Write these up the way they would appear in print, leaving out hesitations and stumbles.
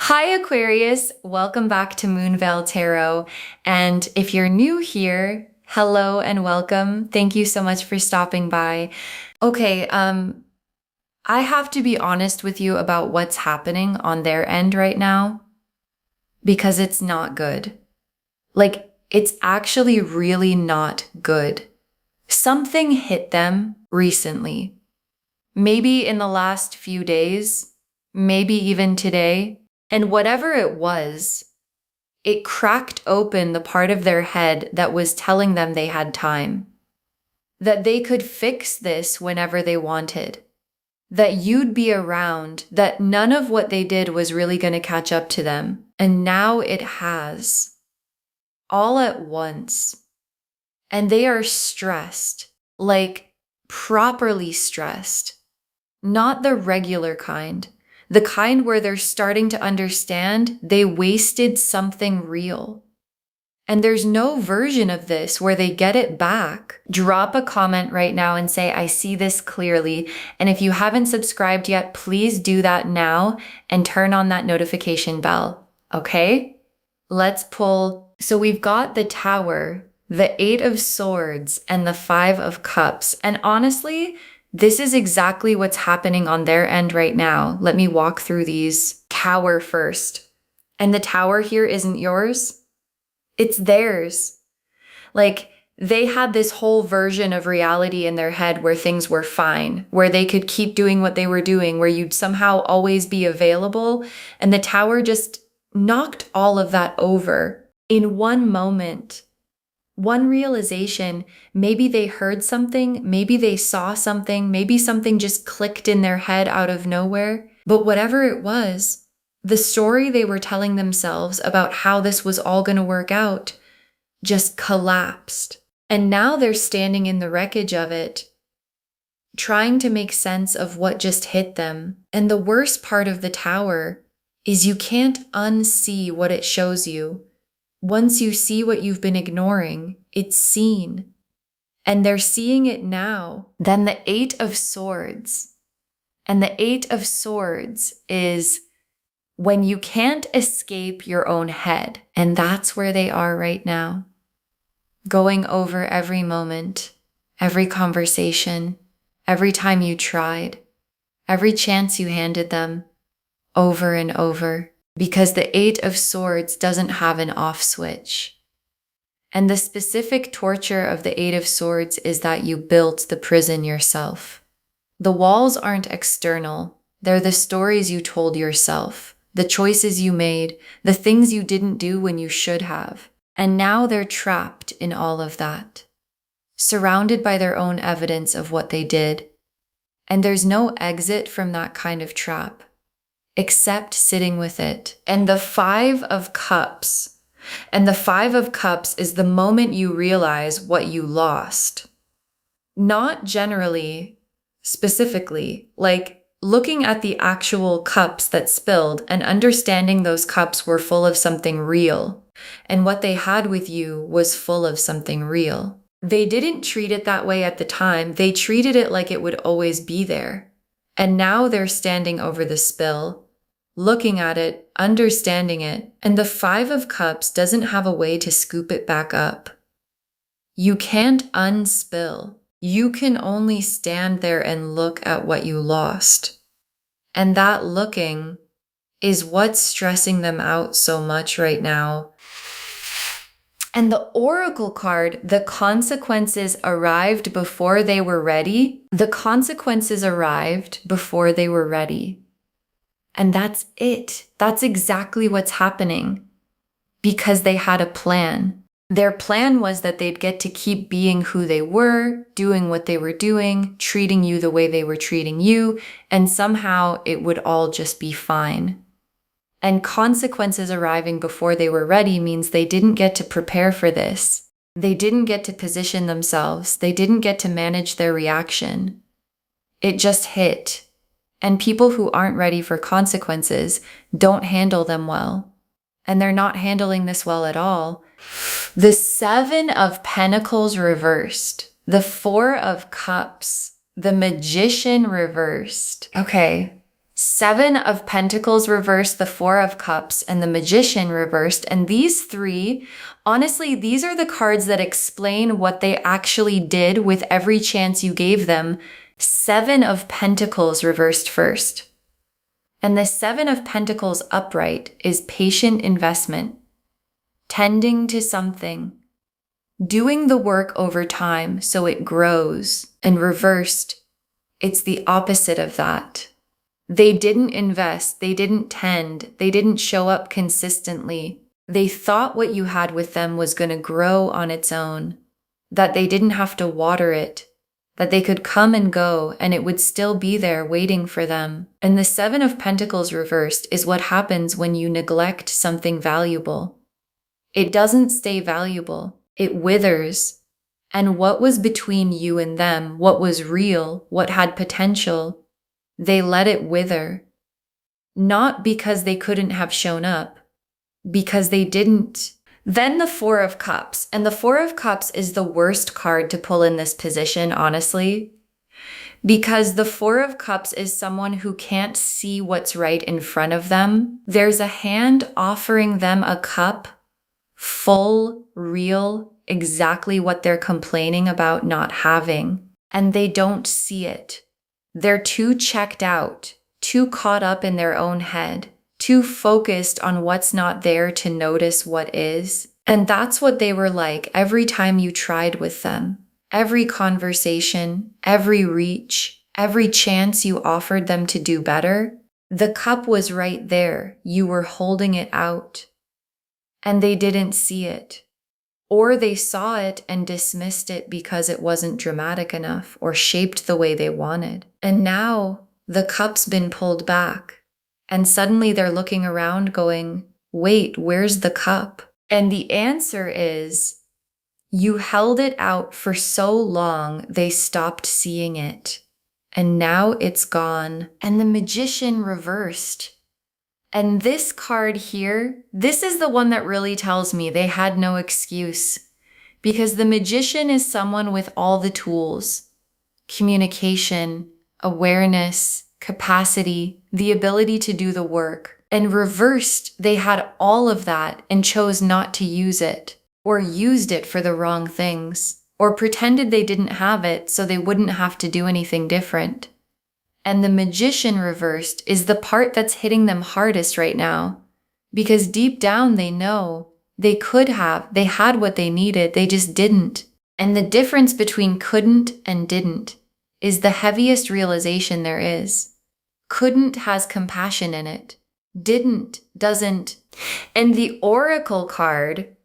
Hi, Aquarius. Welcome back to Moonveil Tarot. And if you're new here, hello and welcome. Thank you so much for stopping by. Okay, I have to be honest with you about what's happening on their end right now because it's not good. It's actually really not good. Something hit them recently. Maybe in the last few days, maybe even today. And whatever it was, it cracked open the part of their head that was telling them they had time, that they could fix this whenever they wanted, that you'd be around, that none of what they did was really going to catch up to them. And now it has, all at once. And they are stressed, like properly stressed, not the regular kind. The kind where they're starting to understand they wasted something real. And there's no version of this where they get it back. Drop a comment right now and say, I see this clearly. And if you haven't subscribed yet, please do that now and turn on that notification bell. Okay? Let's pull. So we've got the Tower, the Eight of Swords, and the Five of Cups. And honestly, this is exactly what's happening on their end right now. Let me walk through these. Tower first. And the Tower here isn't yours. It's theirs. They had this whole version of reality in their head where things were fine, where they could keep doing what they were doing, where you'd somehow always be available. And the Tower just knocked all of that over in one moment. One realization, maybe they heard something, maybe they saw something, maybe something just clicked in their head out of nowhere. But whatever it was, the story they were telling themselves about how this was all going to work out just collapsed. And now they're standing in the wreckage of it, trying to make sense of what just hit them. And the worst part of the Tower is you can't unsee what it shows you. Once you see what you've been ignoring, it's seen. And they're seeing it now. Then the Eight of Swords. And the Eight of Swords is when you can't escape your own head. And that's where they are right now. Going over every moment, every conversation, every time you tried, every chance you handed them, over and over. Because the Eight of Swords doesn't have an off switch. And the specific torture of the Eight of Swords is that you built the prison yourself. The walls aren't external. They're the stories you told yourself, the choices you made, the things you didn't do when you should have. And now they're trapped in all of that, surrounded by their own evidence of what they did. And there's no exit from that kind of trap, except sitting with it. And the Five of Cups. And the Five of Cups is the moment you realize what you lost. Not generally, specifically, like looking at the actual cups that spilled and understanding those cups were full of something real. And what they had with you was full of something real. They didn't treat it that way at the time. They treated it like it would always be there. And now they're standing over the spill, looking at it, understanding it, and the Five of Cups doesn't have a way to scoop it back up. You can't unspill. You can only stand there and look at what you lost. And that looking is what's stressing them out so much right now. And the Oracle card, the consequences arrived before they were ready. The consequences arrived before they were ready. And that's it. That's exactly what's happening. Because they had a plan. Their plan was that they'd get to keep being who they were, doing what they were doing, treating you the way they were treating you, and somehow it would all just be fine. And consequences arriving before they were ready means they didn't get to prepare for this. They didn't get to position themselves. They didn't get to manage their reaction. It just hit. And people who aren't ready for consequences don't handle them well. And they're not handling this well at all. The Seven of Pentacles reversed. The Four of Cups. The Magician reversed. Okay. Seven of Pentacles reversed, the Four of Cups, and the Magician reversed. And these three, honestly, these are the cards that explain what they actually did with every chance you gave them. Seven of Pentacles reversed first. And the Seven of Pentacles upright is patient investment, tending to something, doing the work over time so it grows. And reversed, it's the opposite of that. They didn't invest, they didn't tend, they didn't show up consistently. They thought what you had with them was going to grow on its own, that they didn't have to water it, that they could come and go and it would still be there waiting for them. And the Seven of Pentacles reversed is what happens when you neglect something valuable. It doesn't stay valuable, it withers. And what was between you and them, what was real, what had potential, they let it wither. Not because they couldn't have shown up, because they didn't. Then the Four of Cups, and the Four of Cups is the worst card to pull in this position, honestly, because the Four of Cups is someone who can't see what's right in front of them. There's a hand offering them a cup, full, real, exactly what they're complaining about not having, and they don't see it. They're too checked out, too caught up in their own head, too focused on what's not there to notice what is. And that's what they were like every time you tried with them. Every conversation, every reach, every chance you offered them to do better, the cup was right there. You were holding it out. And they didn't see it. Or they saw it and dismissed it because it wasn't dramatic enough or shaped the way they wanted. And now the cup's been pulled back. And suddenly they're looking around going, wait, where's the cup? And the answer is, you held it out for so long, they stopped seeing it. And now it's gone. And the Magician reversed. And this card here, this is the one that really tells me they had no excuse, because the Magician is someone with all the tools: communication, awareness, capacity, the ability to do the work. And reversed, they had all of that and chose not to use it, or used it for the wrong things, or pretended they didn't have it so they wouldn't have to do anything different. And the Magician reversed is the part that's hitting them hardest right now, because deep down they know they had what they needed, they just didn't. And the difference between couldn't and didn't is the heaviest realization there is. Couldn't has compassion in it. Didn't doesn't. And the Oracle card,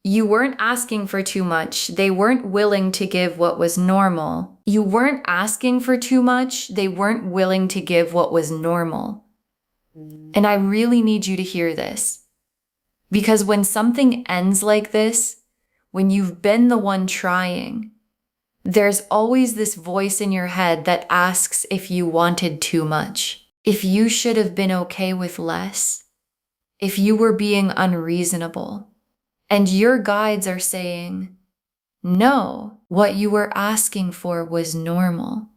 you weren't asking for too much. They weren't willing to give what was normal. You weren't asking for too much. They weren't willing to give what was normal. And I really need you to hear this. Because when something ends like this, when you've been the one trying, there's always this voice in your head that asks if you wanted too much, if you should have been okay with less, if you were being unreasonable. And your guides are saying, no, what you were asking for was normal,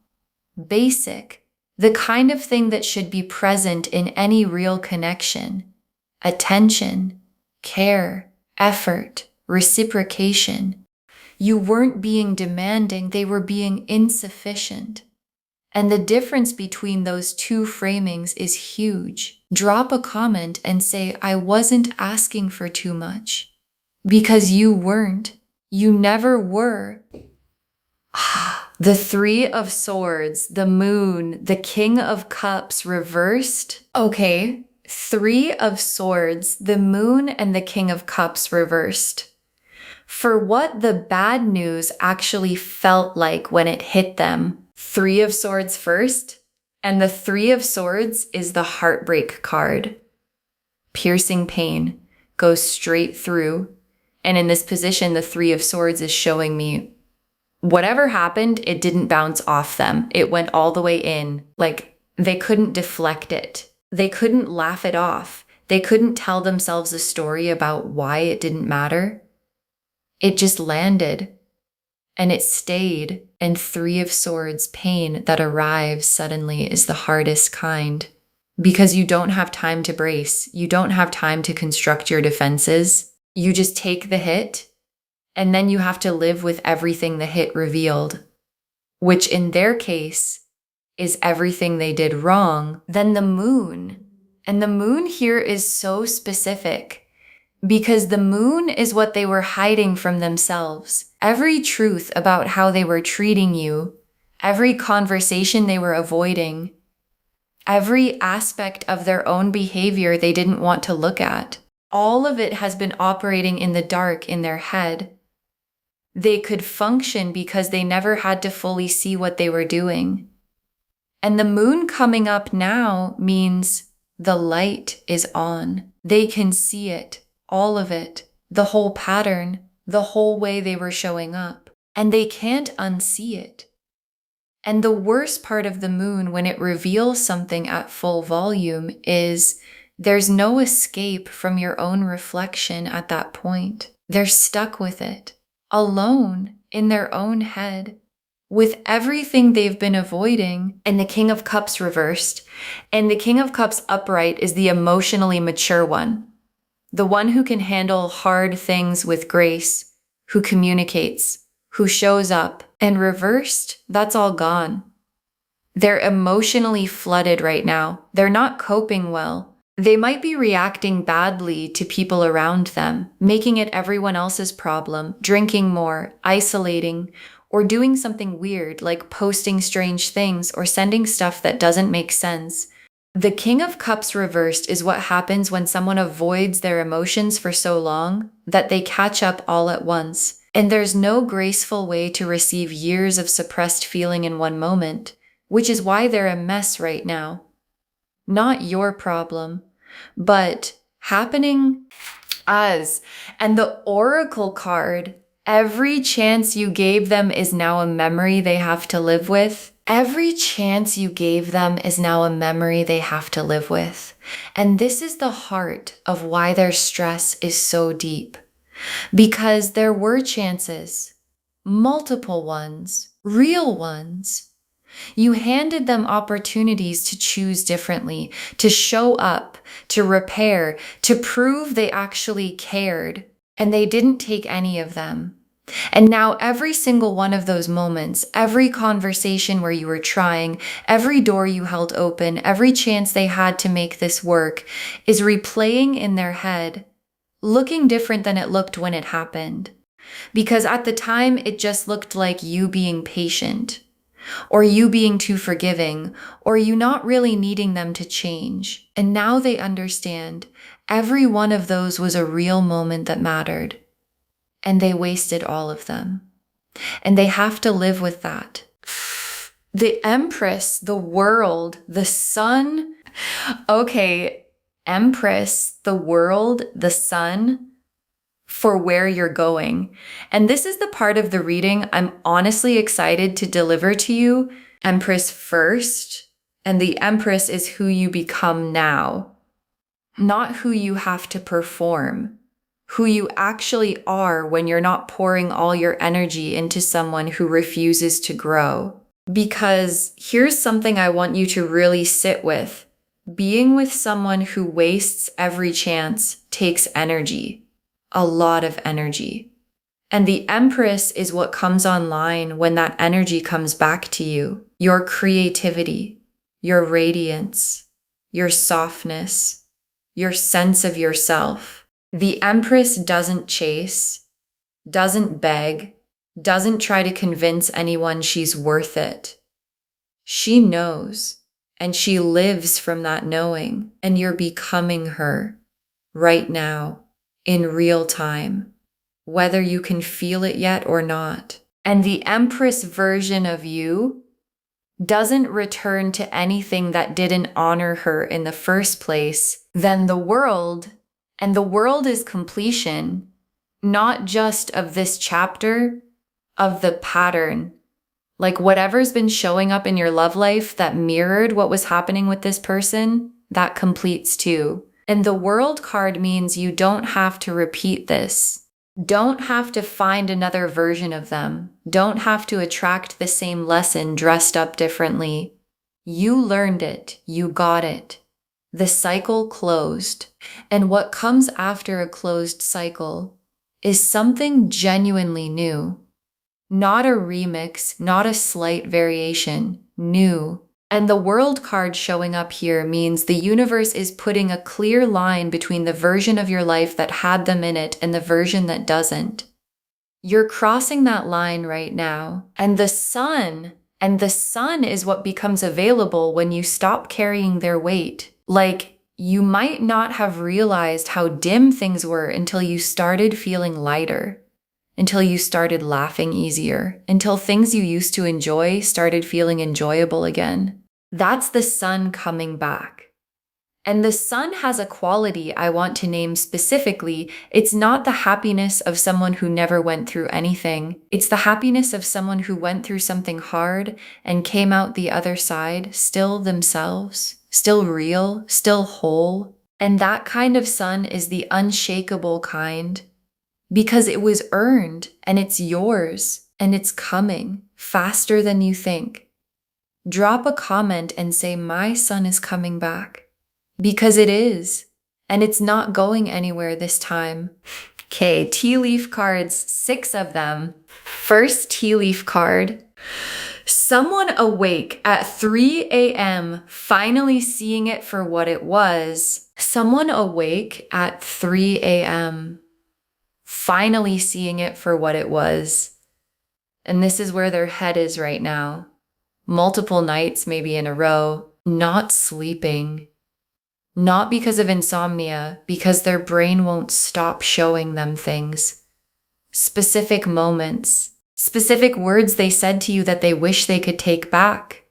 basic, the kind of thing that should be present in any real connection: attention, care, effort, reciprocation. You weren't being demanding, they were being insufficient. And the difference between those two framings is huge. Drop a comment and say, I wasn't asking for too much. Because you weren't. You never were. The Three of Swords, the Moon, the King of Cups reversed. Okay, Three of Swords, the Moon, and the King of Cups reversed. For what the bad news actually felt like when it hit them. Three of Swords first, and the Three of Swords is the heartbreak card. Piercing pain goes straight through. And in this position, the Three of Swords is showing me whatever happened, it didn't bounce off them. It went all the way in. Like, they couldn't deflect it. They couldn't laugh it off. They couldn't tell themselves a story about why it didn't matter. It just landed. And it stayed. And Three of Swords pain that arrives suddenly is the hardest kind. because you don't have time to brace. You don't have time to construct your defenses. You just take the hit, and then you have to live with everything the hit revealed, which in their case is everything they did wrong. Then the moon. And the moon here is so specific because the moon is what they were hiding from themselves. Every truth about how they were treating you, every conversation they were avoiding, every aspect of their own behavior they didn't want to look at, all of it has been operating in the dark in their head. They could function because they never had to fully see what they were doing. And the moon coming up now means the light is on. They can see it, all of it, the whole pattern, the whole way they were showing up. And they can't unsee it. And the worst part of the moon when it reveals something at full volume is there's no escape from your own reflection at that point. They're stuck with it, alone in their own head, with everything they've been avoiding. And the King of Cups reversed, and the King of Cups upright is the emotionally mature one, the one who can handle hard things with grace, who communicates, who shows up. And reversed, that's all gone. They're emotionally flooded right now. They're not coping well. They might be reacting badly to people around them, making it everyone else's problem, drinking more, isolating, or doing something weird like posting strange things or sending stuff that doesn't make sense. The King of Cups reversed is what happens when someone avoids their emotions for so long that they catch up all at once. And there's no graceful way to receive years of suppressed feeling in one moment, which is why they're a mess right now. Not your problem, but happening as. And the Oracle card, every chance you gave them is now a memory they have to live with. Every chance you gave them is now a memory they have to live with. And this is the heart of why their stress is so deep. Because there were chances, multiple ones, real ones. You handed them opportunities to choose differently, to show up, to repair, to prove they actually cared, and they didn't take any of them. And now every single one of those moments, every conversation where you were trying, every door you held open, every chance they had to make this work is replaying in their head, looking different than it looked when it happened. Because at the time, it just looked like you being patient, or you being too forgiving, or you not really needing them to change. And now they understand every one of those was a real moment that mattered. And they wasted all of them. And they have to live with that. The Empress, the world, the sun. Okay, Empress, the world, the sun, for where you're going. And this is the part of the reading I'm honestly excited to deliver to you. Empress first, and the Empress is who you become now, not who you have to perform, who you actually are when you're not pouring all your energy into someone who refuses to grow. Because here's something I want you to really sit with. Being with someone who wastes every chance takes energy, a lot of energy. And the Empress is what comes online when that energy comes back to you. Your creativity, your radiance, your softness, your sense of yourself. The Empress doesn't chase, doesn't beg, doesn't try to convince anyone she's worth it. She knows. And she lives from that knowing, and you're becoming her right now, in real time, whether you can feel it yet or not. And the Empress version of you doesn't return to anything that didn't honor her in the first place. Then the world, and the world is completion, not just of this chapter, of the pattern. Like whatever's been showing up in your love life that mirrored what was happening with this person, that completes too. And the World card means you don't have to repeat this. Don't have to find another version of them. Don't have to attract the same lesson dressed up differently. You learned it. You got it. The cycle closed. And what comes after a closed cycle is something genuinely new. Not a remix, not a slight variation, new. And the world card showing up here means the universe is putting a clear line between the version of your life that had them in it and the version that doesn't. You're crossing that line right now. And the sun is what becomes available when you stop carrying their weight. Like, you might not have realized how dim things were until you started feeling lighter, until you started laughing easier, until things you used to enjoy started feeling enjoyable again. That's the sun coming back. And the sun has a quality I want to name specifically. It's not the happiness of someone who never went through anything. It's the happiness of someone who went through something hard and came out the other side, still themselves, still real, still whole. And that kind of sun is the unshakable kind, because it was earned and it's yours and it's coming faster than you think. Drop a comment and say, my sun is coming back. Because it is, and it's not going anywhere this time. Okay, tea leaf cards, 6 of them. First tea leaf card. Someone awake at 3 a.m., finally seeing it for what it was. Someone awake at 3 a.m., finally seeing it for what it was. And this is where their head is right now. Multiple nights, maybe in a row, not sleeping. Not because of insomnia, because their brain won't stop showing them things. Specific moments, specific words they said to you that they wish they could take back.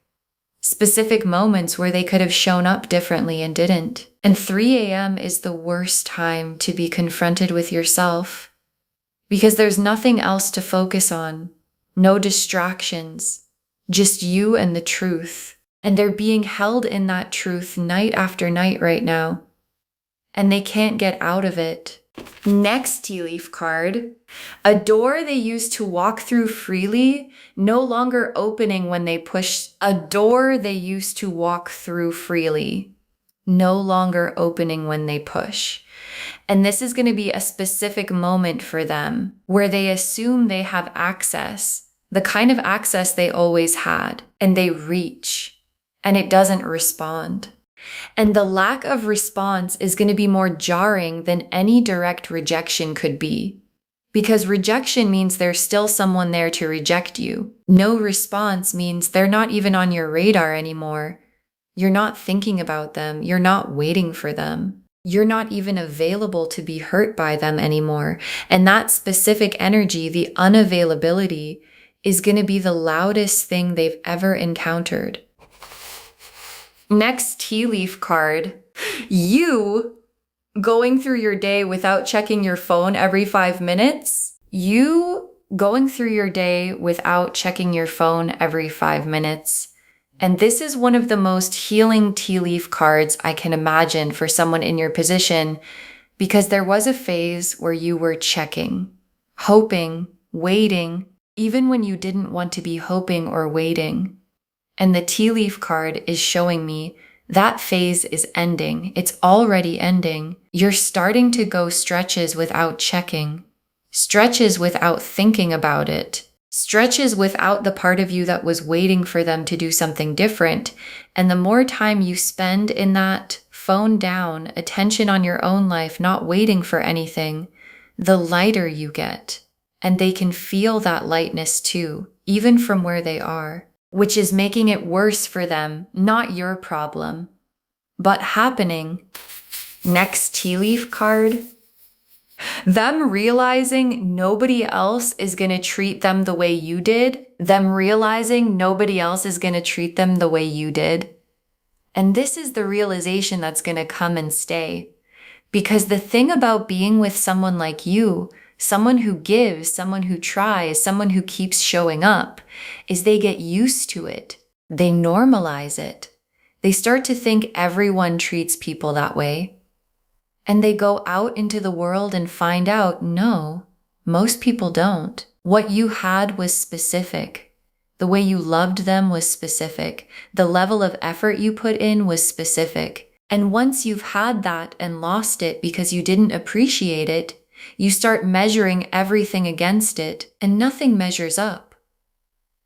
Specific moments where they could have shown up differently and didn't. And 3 a.m. is the worst time to be confronted with yourself, because there's nothing else to focus on. No distractions, just you and the truth. And they're being held in that truth night after night right now. And they can't get out of it. Next tea leaf card. A door they used to walk through freely, no longer opening when they push. A door they used to walk through freely, no longer opening when they push. And this is going to be a specific moment for them where they assume they have access, the kind of access they always had, and they reach. And it doesn't respond. And the lack of response is going to be more jarring than any direct rejection could be. Because rejection means there's still someone there to reject you. No response means they're not even on your radar anymore. You're not thinking about them. You're not waiting for them. You're not even available to be hurt by them anymore. And that specific energy, the unavailability, is going to be the loudest thing they've ever encountered. Next tea leaf card. You going through your day without checking your phone every 5 minutes. You going through your day without checking your phone every 5 minutes. And this is one of the most healing tea leaf cards I can imagine for someone in your position, because there was a phase where you were checking, hoping, waiting, even when you didn't want to be hoping or waiting. And the tea leaf card is showing me that phase is ending. It's already ending. You're starting to go stretches without checking, stretches without thinking about it, stretches without the part of you that was waiting for them to do something different. And the more time you spend in that phone down, attention on your own life, not waiting for anything, the lighter you get. And they can feel that lightness too, even from where they are. Which is making it worse for them, not your problem, but happening. Next tea leaf card. Them realizing nobody else is going to treat them the way you did. Them realizing nobody else is going to treat them the way you did. And this is the realization that's going to come and stay. Because the thing about being with someone like you, someone who gives, someone who tries, someone who keeps showing up, is they get used to it. They normalize it. They start to think everyone treats people that way. And they go out into the world and find out, no, most people don't. What you had was specific. The way you loved them was specific. The level of effort you put in was specific. And once you've had that and lost it because you didn't appreciate it, you start measuring everything against it and nothing measures up.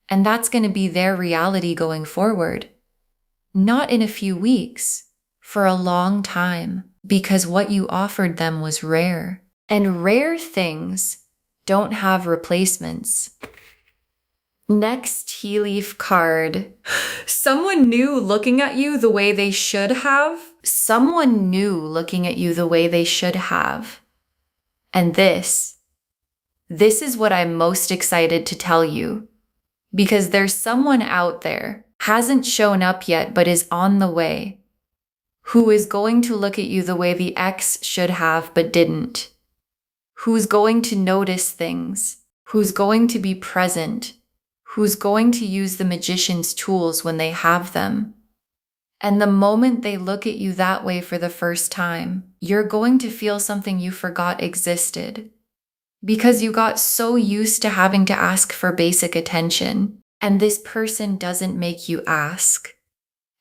And that's going to be their reality going forward. Not in a few weeks, for a long time, because what you offered them was rare. And rare things don't have replacements. Next tea leaf card. Someone new looking at you the way they should have. Someone new looking at you the way they should have. And this is what I'm most excited to tell you. Because there's someone out there, hasn't shown up yet but is on the way, who is going to look at you the way the ex should have but didn't. Who's going to notice things. Who's going to be present. Who's going to use the magician's tools when they have them. And the moment they look at you that way for the first time, you're going to feel something you forgot existed. Because you got so used to having to ask for basic attention, and this person doesn't make you ask.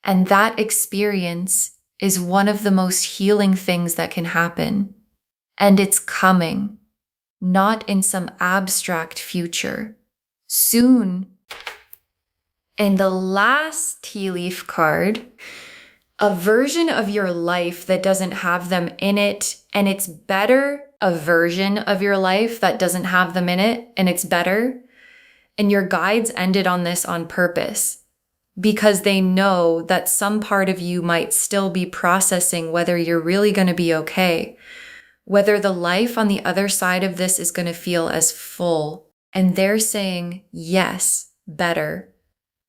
And that experience is one of the most healing things that can happen. And it's coming, not in some abstract future. Soon. And the last tea leaf card, a version of your life that doesn't have them in it, and it's better. A version of your life that doesn't have them in it, and it's better. And your guides ended on this on purpose because they know that some part of you might still be processing whether you're really going to be okay, whether the life on the other side of this is going to feel as full. And they're saying, yes, better.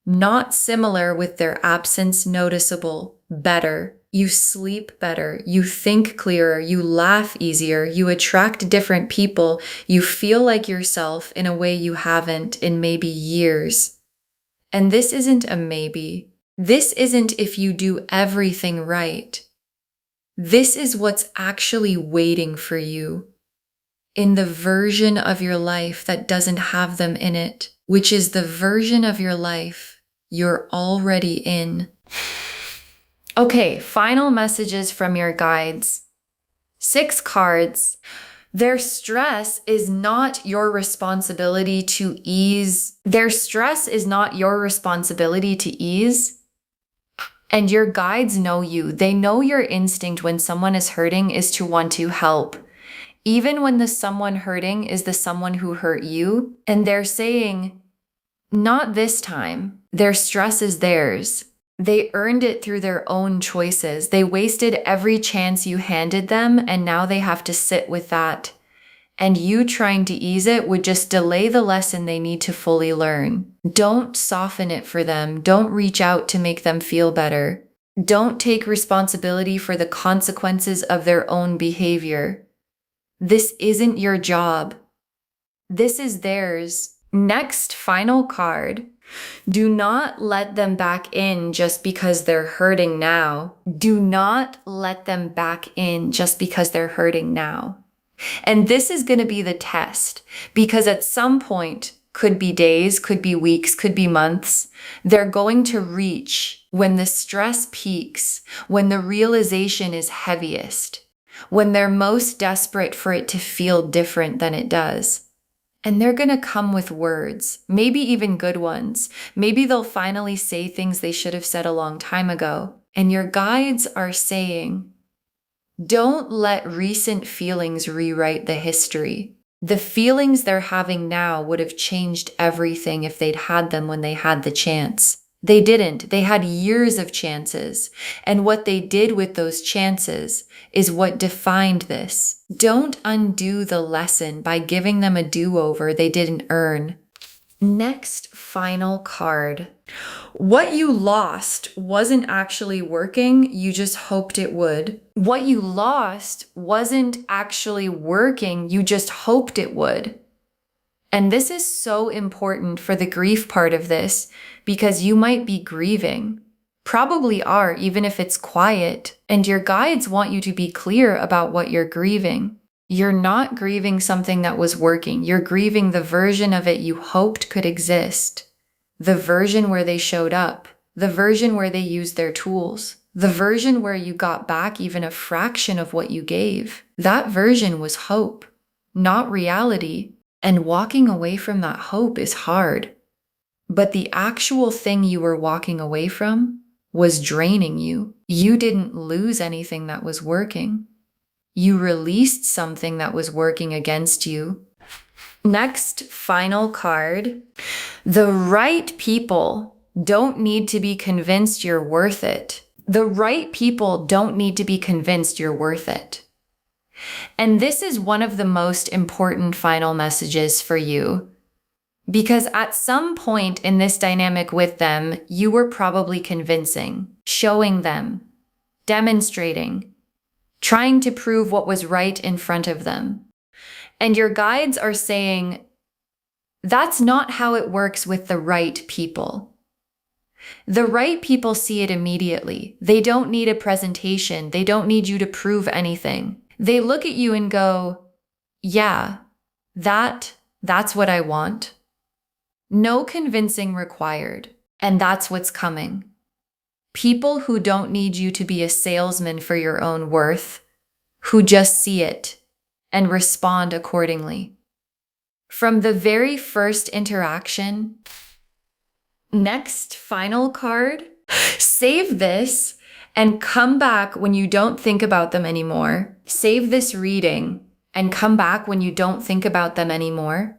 Not similar with their absence noticeable, better. You sleep better, you think clearer, you laugh easier, you attract different people, you feel like yourself in a way you haven't in maybe years. And this isn't a maybe. This isn't if you do everything right. This is what's actually waiting for you in the version of your life that doesn't have them in it, which is the version of your life you're already in. Okay, final messages from your guides. 6 cards. Their stress is not your responsibility to ease. Their stress is not your responsibility to ease. And your guides know you. They know your instinct when someone is hurting is to want to help. Even when the someone hurting is the someone who hurt you. And they're saying, not this time. Their stress is theirs. They earned it through their own choices. They wasted every chance you handed them, and now they have to sit with that. And you trying to ease it would just delay the lesson they need to fully learn. Don't soften it for them. Don't reach out to make them feel better. Don't take responsibility for the consequences of their own behavior. This isn't your job. This is theirs. Next, final card. Do not let them back in just because they're hurting now. Do not let them back in just because they're hurting now. And this is going to be the test, because at some point, could be days, could be weeks, could be months, they're going to reach when the stress peaks, when the realization is heaviest, when they're most desperate for it to feel different than it does. And they're going to come with words, maybe even good ones. Maybe they'll finally say things they should have said a long time ago. And your guides are saying, don't let recent feelings rewrite the history. The feelings they're having now would have changed everything if they'd had them when they had the chance. They didn't. They had years of chances. And what they did with those chances is what defined this. Don't undo the lesson by giving them a do-over they didn't earn. Next, final card. What you lost wasn't actually working, you just hoped it would. What you lost wasn't actually working, you just hoped it would. And this is so important for the grief part of this, because you might be grieving. Probably are, even if it's quiet. And your guides want you to be clear about what you're grieving. You're not grieving something that was working. You're grieving the version of it you hoped could exist. The version where they showed up. The version where they used their tools. The version where you got back even a fraction of what you gave. That version was hope, not reality. And walking away from that hope is hard. But the actual thing you were walking away from was draining you. You didn't lose anything that was working. You released something that was working against you. Next, final card. The right people don't need to be convinced you're worth it. The right people don't need to be convinced you're worth it. And this is one of the most important final messages for you. Because at some point in this dynamic with them, you were probably convincing, showing them, demonstrating, trying to prove what was right in front of them. And your guides are saying, that's not how it works with the right people. The right people see it immediately. They don't need a presentation. They don't need you to prove anything. They look at you and go, yeah, that's what I want. No convincing required. And that's what's coming. People who don't need you to be a salesman for your own worth, who just see it and respond accordingly. From the very first interaction. Next, final card. Save this and come back when you don't think about them anymore. Save this reading and come back when you don't think about them anymore.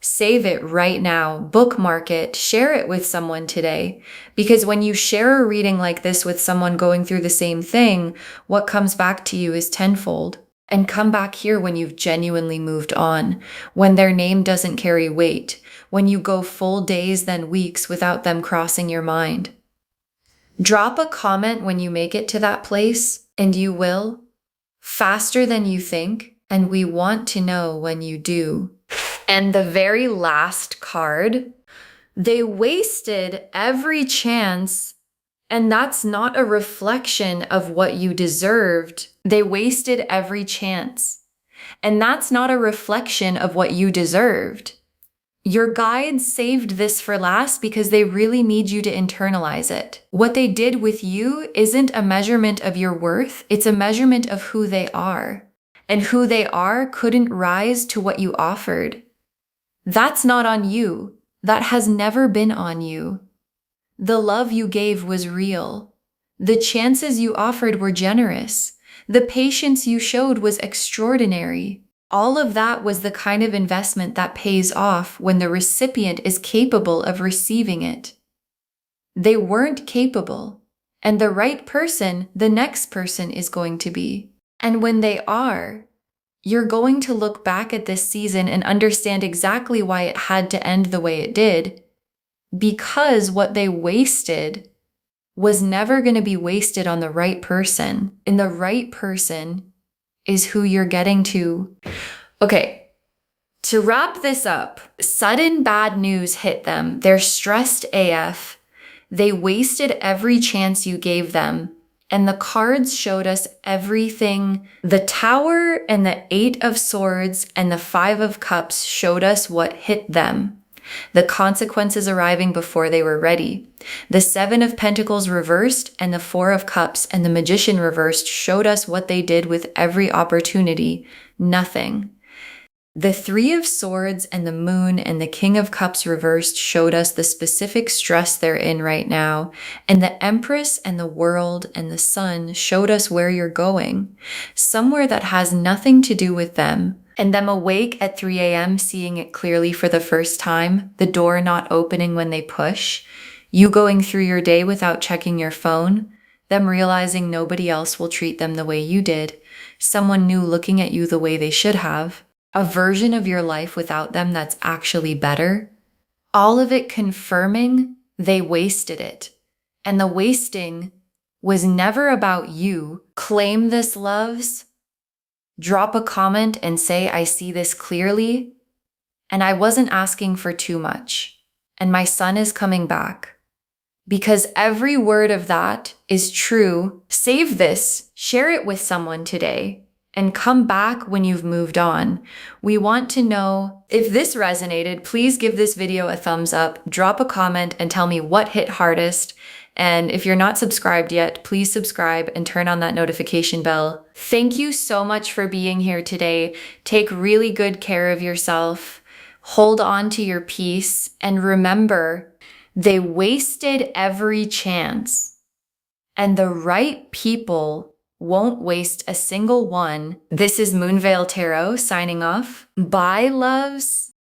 Save it right now, bookmark it, share it with someone today. Because when you share a reading like this with someone going through the same thing, what comes back to you is tenfold. And come back here when you've genuinely moved on, when their name doesn't carry weight, when you go full days then weeks without them crossing your mind. Drop a comment when you make it to that place, and you will, faster than you think, and we want to know when you do. And the very last card, they wasted every chance, and that's not a reflection of what you deserved. They wasted every chance, and that's not a reflection of what you deserved. Your guides saved this for last because they really need you to internalize it. What they did with you isn't a measurement of your worth, it's a measurement of who they are. And who they are couldn't rise to what you offered. That's not on you. That has never been on you. The love you gave was real. The chances you offered were generous. The patience you showed was extraordinary. All of that was the kind of investment that pays off when the recipient is capable of receiving it. They weren't capable, and the right person, the next person is going to be. And when they are, you're going to look back at this season and understand exactly why it had to end the way it did, because what they wasted was never going to be wasted on the right person. And the right person is who you're getting to. Okay, to wrap this up, sudden bad news hit them. They're stressed AF. They wasted every chance you gave them. And the cards showed us everything. The Tower and the Eight of Swords and the Five of Cups showed us what hit them. The consequences arriving before they were ready. The Seven of Pentacles reversed and the Four of Cups and the Magician reversed showed us what they did with every opportunity. Nothing. The Three of Swords and the Moon and the King of Cups reversed showed us the specific stress they're in right now. And the Empress and the World and the Sun showed us where you're going. Somewhere that has nothing to do with them. And them awake at 3 a.m. seeing it clearly for the first time, the door not opening when they push, you going through your day without checking your phone, them realizing nobody else will treat them the way you did, someone new looking at you the way they should have, a version of your life without them that's actually better, all of it confirming they wasted it. And the wasting was never about you. Claim this, loves. Drop a comment and say, I see this clearly, and I wasn't asking for too much, and my son is coming back. Because every word of that is true. Save this, share it with someone today, and come back when you've moved on. We want to know if this resonated. Please give this video a thumbs up, drop a comment, and tell me what hit hardest. And if you're not subscribed yet, please subscribe and turn on that notification bell. Thank you so much for being here today. Take really good care of yourself. Hold on to your peace. And remember, they wasted every chance. And the right people won't waste a single one. This is Moonveil Tarot signing off. Bye, loves.